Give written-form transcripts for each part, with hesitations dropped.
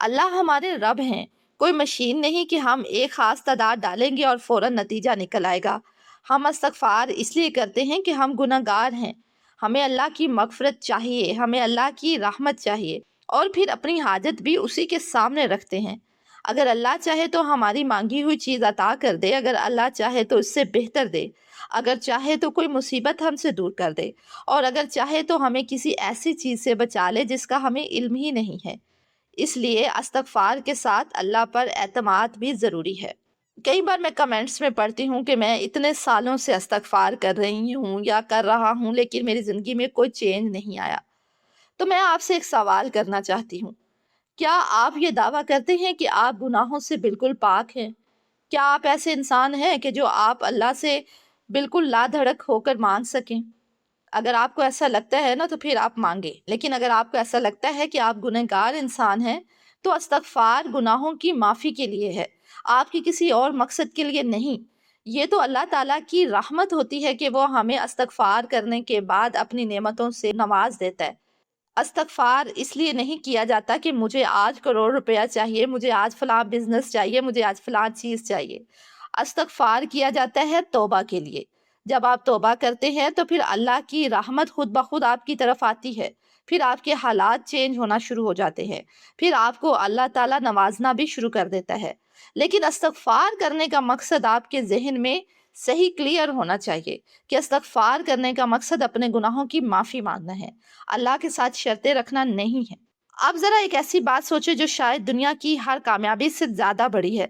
اللہ ہمارے رب ہیں، کوئی مشین نہیں کہ ہم ایک خاص تعداد ڈالیں گے اور فوراً نتیجہ نکل آئے گا۔ ہم استغفار اس لیے کرتے ہیں کہ ہم گناہ گار ہیں، ہمیں اللہ کی مغفرت چاہیے، ہمیں اللہ کی رحمت چاہیے، اور پھر اپنی حاجت بھی اسی کے سامنے رکھتے ہیں۔ اگر اللہ چاہے تو ہماری مانگی ہوئی چیز عطا کر دے، اگر اللہ چاہے تو اس سے بہتر دے، اگر چاہے تو کوئی مصیبت ہم سے دور کر دے، اور اگر چاہے تو ہمیں کسی ایسی چیز سے بچا لے جس کا ہمیں علم ہی نہیں ہے۔ اس لیے استغفار کے ساتھ اللہ پر اعتماد بھی ضروری ہے۔ کئی بار میں کمنٹس میں پڑھتی ہوں کہ میں اتنے سالوں سے استغفار کر رہی ہوں یا کر رہا ہوں لیکن میری زندگی میں کوئی چینج نہیں آیا۔ تو میں آپ سے ایک سوال کرنا چاہتی ہوں، کیا آپ یہ دعویٰ کرتے ہیں کہ آپ گناہوں سے بالکل پاک ہیں؟ کیا آپ ایسے انسان ہیں کہ جو آپ اللہ سے بالکل لا دھڑک ہو کر مانگ سکیں؟ اگر آپ کو ایسا لگتا ہے نا تو پھر آپ مانگیں، لیکن اگر آپ کو ایسا لگتا ہے کہ آپ گنہگار انسان ہیں تو استغفار گناہوں کی معافی کے لیے ہے، آپ کی کسی اور مقصد کے لیے نہیں۔ یہ تو اللہ تعالیٰ کی رحمت ہوتی ہے کہ وہ ہمیں استغفار کرنے کے بعد اپنی نعمتوں سے نواز دیتا ہے۔ استغفار اس لیے نہیں کیا جاتا کہ مجھے آج کروڑ روپیہ چاہیے، مجھے آج فلاں بزنس چاہیے، مجھے آج فلاں چیز چاہیے۔ استغفار کیا جاتا ہے توبہ کے لیے۔ جب آپ توبہ کرتے ہیں تو پھر اللہ کی رحمت خود بخود آپ کی طرف آتی ہے، پھر آپ کے حالات چینج ہونا شروع ہو جاتے ہیں، پھر آپ کو اللہ تعالیٰ نوازنا بھی شروع کر دیتا ہے۔ لیکن استغفار کرنے کا مقصد آپ کے ذہن میں صحیح کلیئر ہونا چاہیے کہ استغفار کرنے کا مقصد اپنے گناہوں کی معافی مانگنا ہے، اللہ کے ساتھ شرطیں رکھنا نہیں ہے۔ اب ذرا ایک ایسی بات سوچیں جو شاید دنیا کی ہر کامیابی سے زیادہ بڑی ہے۔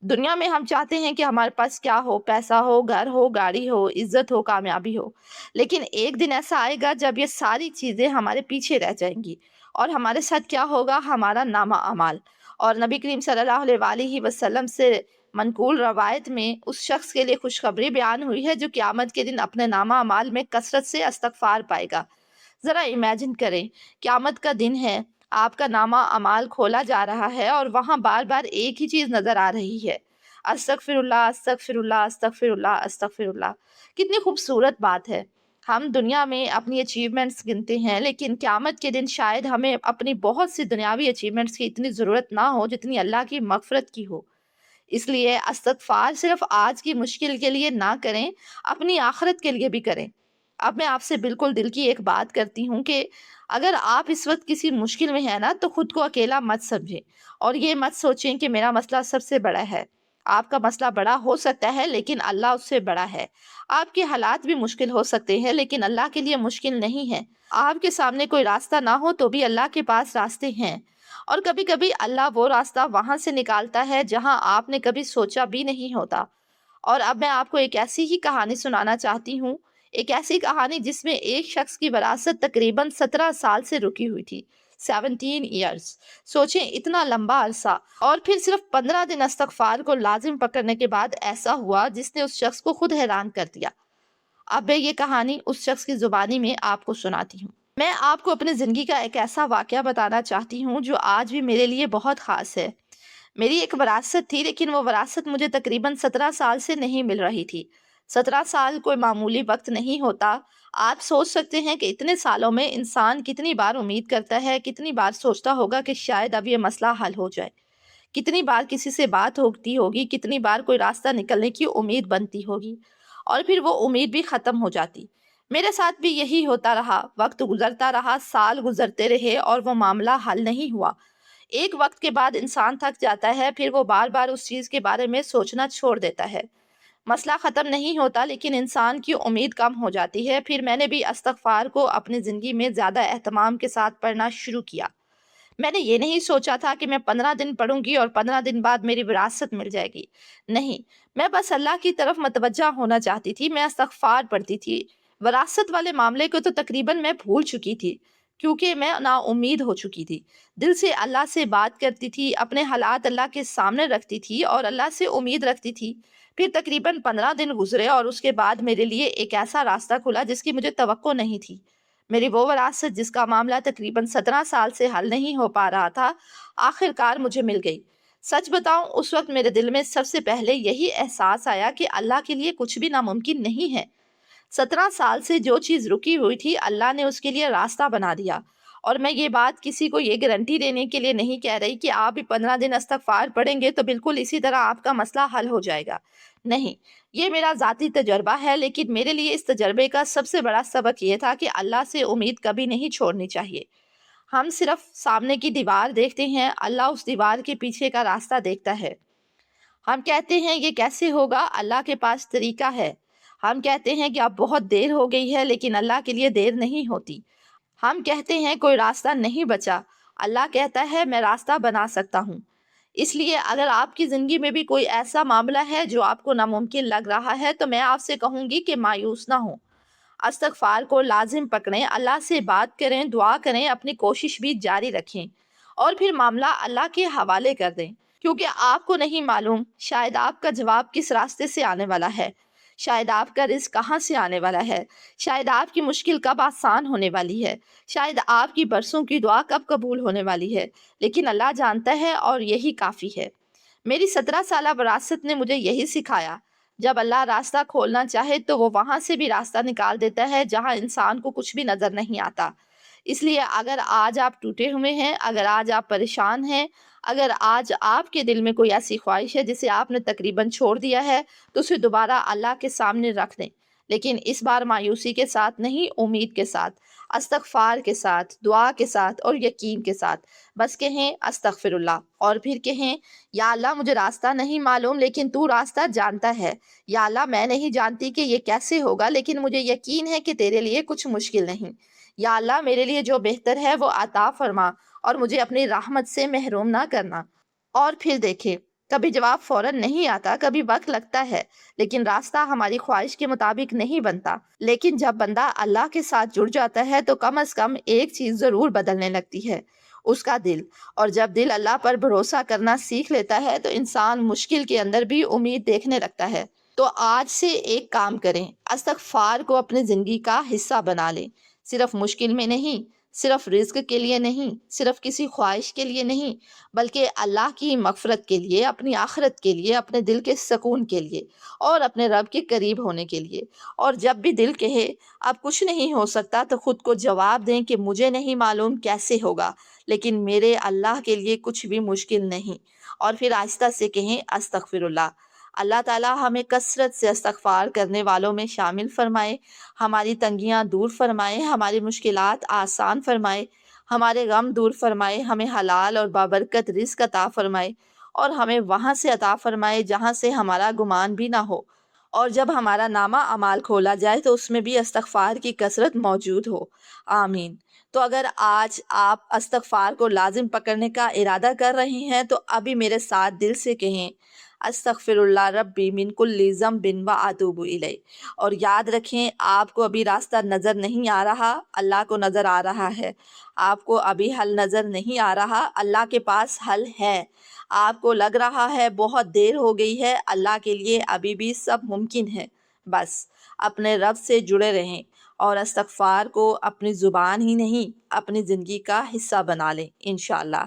دنیا میں ہم چاہتے ہیں کہ ہمارے پاس کیا ہو، پیسہ ہو، گھر ہو، گاڑی ہو، عزت ہو، کامیابی ہو، لیکن ایک دن ایسا آئے گا جب یہ ساری چیزیں ہمارے پیچھے رہ جائیں گی، اور ہمارے ساتھ کیا ہوگا؟ ہمارا نامہ اعمال۔ اور نبی کریم صلی اللہ علیہ وآلہ وسلم سے منقول روایت میں اس شخص کے لیے خوشخبری بیان ہوئی ہے جو قیامت کے دن اپنے نامہ اعمال میں کثرت سے استغفار پائے گا۔ ذرا امیجن کریں، قیامت کا دن ہے، آپ کا نامہ اعمال کھولا جا رہا ہے اور وہاں بار بار ایک ہی چیز نظر آ رہی ہے، استغفر اللہ، استغفر اللہ، استغفر اللہ، استغفر اللہ۔ کتنی خوبصورت بات ہے۔ ہم دنیا میں اپنی اچیومنٹس گنتے ہیں، لیکن قیامت کے دن شاید ہمیں اپنی بہت سی دنیاوی اچیومنٹس کی اتنی ضرورت نہ ہو جتنی اللہ کی مغفرت کی ہو۔ اس لیے استغفار صرف آج کی مشکل کے لیے نہ کریں، اپنی آخرت کے لیے بھی کریں۔ اب میں آپ سے بالکل دل کی ایک بات کرتی ہوں کہ اگر آپ اس وقت کسی مشکل میں ہیں نا تو خود کو اکیلا مت سمجھیں، اور یہ مت سوچیں کہ میرا مسئلہ سب سے بڑا ہے۔ آپ کا مسئلہ بڑا ہو سکتا ہے لیکن اللہ اس سے بڑا ہے۔ آپ کے حالات بھی مشکل ہو سکتے ہیں لیکن اللہ کے لیے مشکل نہیں ہے۔ آپ کے سامنے کوئی راستہ نہ ہو تو بھی اللہ کے پاس راستے ہیں، اور کبھی کبھی اللہ وہ راستہ وہاں سے نکالتا ہے جہاں آپ نے کبھی سوچا بھی نہیں ہوتا۔ اور اب میں آپ کو ایک ایسی ہی کہانی سنانا چاہتی ہوں، ایک ایسی کہانی جس میں ایک شخص کی وراثت تقریباً 17 سال سے رکی ہوئی تھی، 17 ایئرز۔ سوچیں، اتنا لمبا عرصہ، اور پھر صرف 15 دن استغفار کو لازم پکڑنے کے بعد ایسا ہوا جس نے اس شخص کو خود حیران کر دیا۔ اب میں یہ کہانی اس شخص کی زبانی میں آپ کو سناتی ہوں۔ میں آپ کو اپنی زندگی کا ایک ایسا واقعہ بتانا چاہتی ہوں جو آج بھی میرے لیے بہت خاص ہے۔ میری ایک وراثت تھی، لیکن وہ وراثت مجھے تقریباً 17 سال سے نہیں مل رہی تھی۔ 17 سال کوئی معمولی وقت نہیں ہوتا۔ آپ سوچ سکتے ہیں کہ اتنے سالوں میں انسان کتنی بار امید کرتا ہے، کتنی بار سوچتا ہوگا کہ شاید اب یہ مسئلہ حل ہو جائے، کتنی بار کسی سے بات ہوتی ہوگی، کتنی بار کوئی راستہ نکلنے کی امید بنتی ہوگی، اور پھر وہ امید بھی ختم ہو جاتی۔ میرے ساتھ بھی یہی ہوتا رہا، وقت گزرتا رہا، سال گزرتے رہے اور وہ معاملہ حل نہیں ہوا۔ ایک وقت کے بعد انسان تھک جاتا ہے، پھر وہ بار بار اس چیز کے بارے میں سوچنا چھوڑ دیتا ہے۔ مسئلہ ختم نہیں ہوتا لیکن انسان کی امید کم ہو جاتی ہے۔ پھر میں نے بھی استغفار کو اپنی زندگی میں زیادہ اہتمام کے ساتھ پڑھنا شروع کیا۔ میں نے یہ نہیں سوچا تھا کہ میں 15 دن پڑھوں گی اور 15 دن بعد میری وراثت مل جائے گی، نہیں، میں بس اللہ کی طرف متوجہ ہونا چاہتی تھی۔ میں استغفار پڑھتی تھی، وراثت والے معاملے کو تو تقریباً میں بھول چکی تھی کیونکہ میں نا امید ہو چکی تھی۔ دل سے اللہ سے بات کرتی تھی، اپنے حالات اللہ کے سامنے رکھتی تھی اور اللہ سے امید رکھتی تھی۔ پھر تقریباً 15 دن گزرے اور اس کے بعد میرے لیے ایک ایسا راستہ کھلا جس کی مجھے توقع نہیں تھی۔ میری وہ وراثت جس کا معاملہ تقریباً 17 سال سے حل نہیں ہو پا رہا تھا، آخر کار مجھے مل گئی۔ سچ بتاؤں، اس وقت میرے دل میں سب سے پہلے یہی احساس آیا کہ اللہ کے لیے کچھ بھی ناممکن نہیں ہے۔ 17 سال سے جو چیز رکی ہوئی تھی، اللہ نے اس کے لیے راستہ بنا دیا، اور میں یہ بات کسی کو یہ گارنٹی دینے کے لیے نہیں کہہ رہی کہ آپ بھی 15 دن استغفار پڑھیں گے تو بالکل اسی طرح آپ کا مسئلہ حل ہو جائے گا. نہیں، یہ میرا ذاتی تجربہ ہے، لیکن میرے لیے اس تجربے کا سب سے بڑا سبق یہ تھا کہ اللہ سے امید کبھی نہیں چھوڑنی چاہیے. ہم صرف سامنے کی دیوار دیکھتے ہیں، اللہ اس دیوار کے پیچھے کا راستہ دیکھتا ہے. ہم کہتے ہیں یہ کیسے ہوگا، اللہ کے پاس طریقہ ہے. ہم کہتے ہیں کہ اب بہت دیر ہو گئی ہے، لیکن اللہ کے لیے دیر نہیں ہوتی. ہم کہتے ہیں کوئی راستہ نہیں بچا، اللہ کہتا ہے میں راستہ بنا سکتا ہوں. اس لیے اگر آپ کی زندگی میں بھی کوئی ایسا معاملہ ہے جو آپ کو ناممکن لگ رہا ہے تو میں آپ سے کہوں گی کہ مایوس نہ ہوں. استغفار کو لازم پکڑیں، اللہ سے بات کریں، دعا کریں، اپنی کوشش بھی جاری رکھیں اور پھر معاملہ اللہ کے حوالے کر دیں. کیونکہ آپ کو نہیں معلوم شاید آپ کا جواب کس راستے سے آنے والا ہے، شاید آپ کا رزق کہاں سے آنے والا ہے، شاید آپ کی مشکل کب آسان ہونے والی ہے، شاید آپ کی برسوں کی دعا کب قبول ہونے والی ہے، لیکن اللہ جانتا ہے اور یہی کافی ہے. میری 17 سالہ وراثت نے مجھے یہی سکھایا، جب اللہ راستہ کھولنا چاہے تو وہ وہاں سے بھی راستہ نکال دیتا ہے جہاں انسان کو کچھ بھی نظر نہیں آتا. اس لیے اگر آج آپ ٹوٹے ہوئے ہیں، اگر آج آپ پریشان ہیں، اگر آج آپ کے دل میں کوئی ایسی خواہش ہے جسے آپ نے تقریباً چھوڑ دیا ہے تو اسے دوبارہ اللہ کے سامنے رکھ دیں، لیکن اس بار مایوسی کے ساتھ نہیں، امید کے ساتھ، استغفار کے ساتھ، دعا کے ساتھ اور یقین کے ساتھ. بس کہیں استغفر اللہ اور پھر کہیں یا اللہ مجھے راستہ نہیں معلوم لیکن تو راستہ جانتا ہے. یا اللہ میں نہیں جانتی کہ یہ کیسے ہوگا لیکن مجھے یقین ہے کہ تیرے لیے کچھ مشکل نہیں. یا اللہ میرے لیے جو بہتر ہے وہ عطا فرما اور مجھے اپنی رحمت سے محروم نہ کرنا. اور پھر دیکھیں کبھی جواب فوراً نہیں آتا، کبھی وقت لگتا ہے، لیکن راستہ ہماری خواہش کے مطابق نہیں بنتا. لیکن جب بندہ اللہ کے ساتھ جڑ جاتا ہے تو کم از کم ایک چیز ضرور بدلنے لگتی ہے، اس کا دل. اور جب دل اللہ پر بھروسہ کرنا سیکھ لیتا ہے تو انسان مشکل کے اندر بھی امید دیکھنے لگتا ہے. تو آج سے ایک کام کریں، استغفار کو اپنی زندگی کا حصہ بنا لیں. صرف مشکل میں نہیں، صرف رزق کے لیے نہیں، صرف کسی خواہش کے لیے نہیں، بلکہ اللہ کی مغفرت کے لیے، اپنی آخرت کے لیے، اپنے دل کے سکون کے لیے اور اپنے رب کے قریب ہونے کے لیے. اور جب بھی دل کہے اب کچھ نہیں ہو سکتا تو خود کو جواب دیں کہ مجھے نہیں معلوم کیسے ہوگا، لیکن میرے اللہ کے لیے کچھ بھی مشکل نہیں. اور پھر آہستہ سے کہیں استغفر اللہ. اللہ تعالیٰ ہمیں کثرت سے استغفار کرنے والوں میں شامل فرمائے، ہماری تنگیاں دور فرمائے، ہماری مشکلات آسان فرمائے، ہمارے غم دور فرمائے، ہمیں حلال اور بابرکت رزق عطا فرمائے اور ہمیں وہاں سے عطا فرمائے جہاں سے ہمارا گمان بھی نہ ہو. اور جب ہمارا نامہ اعمال کھولا جائے تو اس میں بھی استغفار کی کثرت موجود ہو. آمین. تو اگر آج آپ استغفار کو لازم پکڑنے کا ارادہ کر رہے ہیں تو ابھی میرے ساتھ دل سے کہیں استغفر اللہ ربی من کل ذنب و اتوب الیہ. اور یاد رکھیں آپ کو ابھی راستہ نظر نہیں آ رہا، اللہ کو نظر آ رہا ہے. آپ کو ابھی حل نظر نہیں آ رہا، اللہ کے پاس حل ہے. آپ کو لگ رہا ہے بہت دیر ہو گئی ہے، اللہ کے لیے ابھی بھی سب ممکن ہے. بس اپنے رب سے جڑے رہیں اور استغفار کو اپنی زبان ہی نہیں اپنی زندگی کا حصہ بنا لیں انشاءاللہ.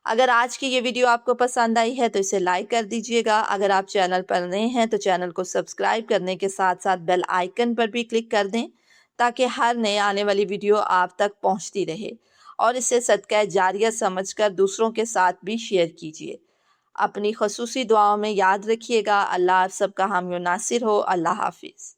اگر آج کی یہ ویڈیو آپ کو پسند آئی ہے تو اسے لائک کر دیجئے گا. اگر آپ چینل پر نئے ہیں تو چینل کو سبسکرائب کرنے کے ساتھ ساتھ بیل آئیکن پر بھی کلک کر دیں تاکہ ہر نئے آنے والی ویڈیو آپ تک پہنچتی رہے. اور اسے صدقہ جاریہ سمجھ کر دوسروں کے ساتھ بھی شیئر کیجئے. اپنی خصوصی دعاؤں میں یاد رکھیے گا. اللہ آپ سب کا حامی و ناصر ہو. اللہ حافظ.